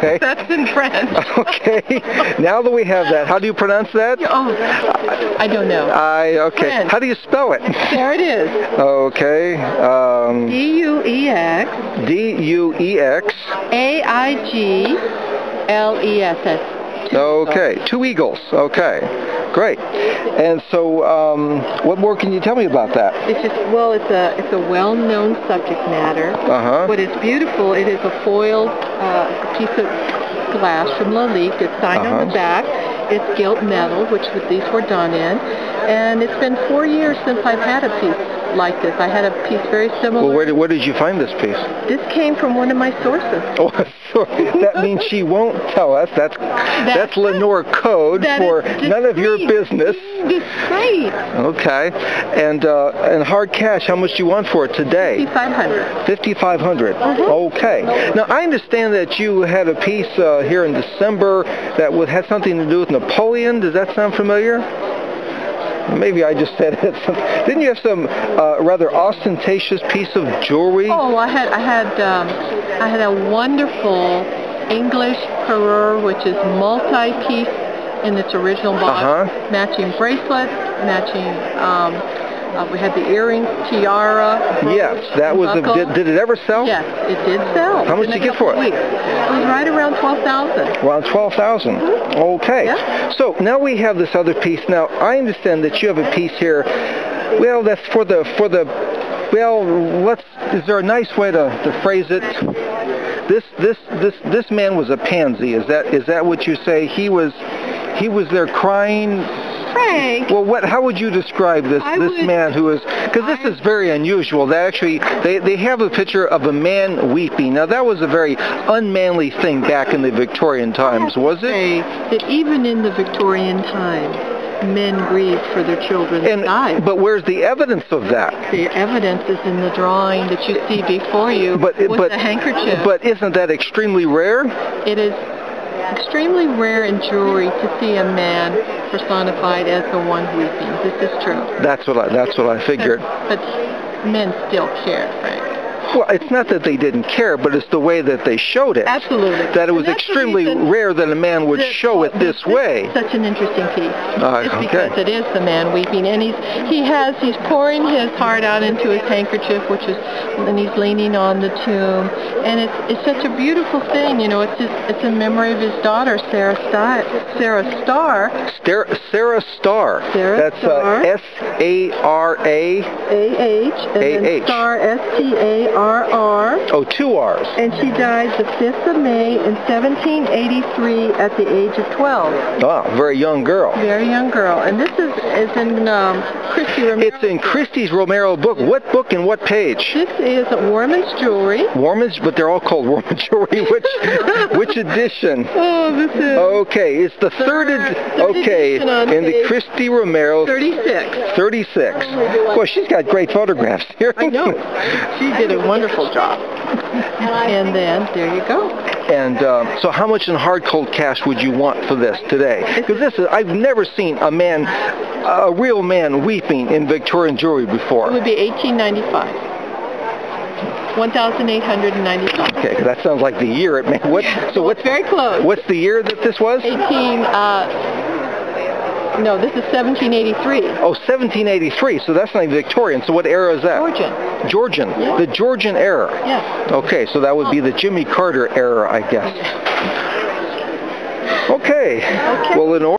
Okay. That's in French. Okay. Now that we have that, how do you pronounce that? Oh, I don't know. Okay. French. How do you spell it? There it is. Okay. D-U-E-X. D-U-E-X. A-I-G-L-E-S-S. Okay. Two eagles. Okay. Great. And so, what more can you tell me about that? It's just, well, it's a well-known subject matter. But it's beautiful. It is a foiled piece of glass from Lalique. It's signed on the back. It's gilt metal, which these were done in. And it's been 4 years since I've had a piece like this. I had a piece very similar. Well, where did you find this piece? This came from one of my sources. Oh, that means she won't tell us. That's Lenore code for none of your business. Discreet. Okay. And hard cash, how much do you want for it today? $5,500. $5,500. Okay. Now, I understand that you had a piece here in December that had something to do with Napoleon. Does that sound familiar? Maybe I just said it. Didn't you have some rather ostentatious piece of jewelry? Oh, I had a wonderful English parure, which is multi-piece in its original box, matching bracelets, matching. We had the earrings, tiara. Yes, that was. Did it ever sell? Yes, it did sell. How much did you get for it? It was right around $12,000. Around $12,000. Okay. Yeah. So now we have this other piece. Now I understand that you have a piece here. Well, that's for the. Well, is there a nice way to phrase it? This man was a pansy. Is that what you say? He was there crying. Frank. Well, how would you describe this man who is? Because this is very unusual. They actually they have a picture of a man weeping. Now that was a very unmanly thing back in the Victorian times, was it? That even in the Victorian times, men grieved for their children who died. But where's the evidence of that? The evidence is in the drawing that you see before you with the handkerchief. But isn't that extremely rare? It is extremely rare in jewelry to see a man personified as the one weeping. This is true. That's what I figured. But men still cared, Frank. Well, it's not that they didn't care, but it's the way that they showed it. Absolutely. That it was extremely rare that a man would show it this way. Such an interesting piece. It's because it is the man weeping, and he's pouring his heart out into his handkerchief, and he's leaning on the tomb, and it's such a beautiful thing. You know, it's in memory of his daughter, Sarah Starr. Sarah Starr. That's S-A-R-A. A-H. And then Starr, S-T-A-R-R. Oh, 2 R's. And she died the 5th of May in 1783 at the age of 12. Oh, very young girl. Very young girl. And this is in Christy Romero. It's in Christy's Romero book. What book and what page? This is Warman's Jewelry. Warman's, but they're all called Warman Jewelry. Which edition? Oh, this is... Okay, it's the third edition in the Christy Romero. 36. 36. Well, she's got great photographs here. I know. She did a wonderful job. And then, there you go. And so how much in hard cold cash would you want for this today? Because I've never seen a real man weeping in Victorian jewelry before. It would be $1,895. $1,895. Okay, that sounds like the year it made. It's very close. What's the year that this was? No, this is 1783. Oh, 1783. So that's not Victorian. So what era is that? Georgian. Yeah. The Georgian era. Yeah. Okay, so that would be the Jimmy Carter era, I guess. Okay. Well, Lenore.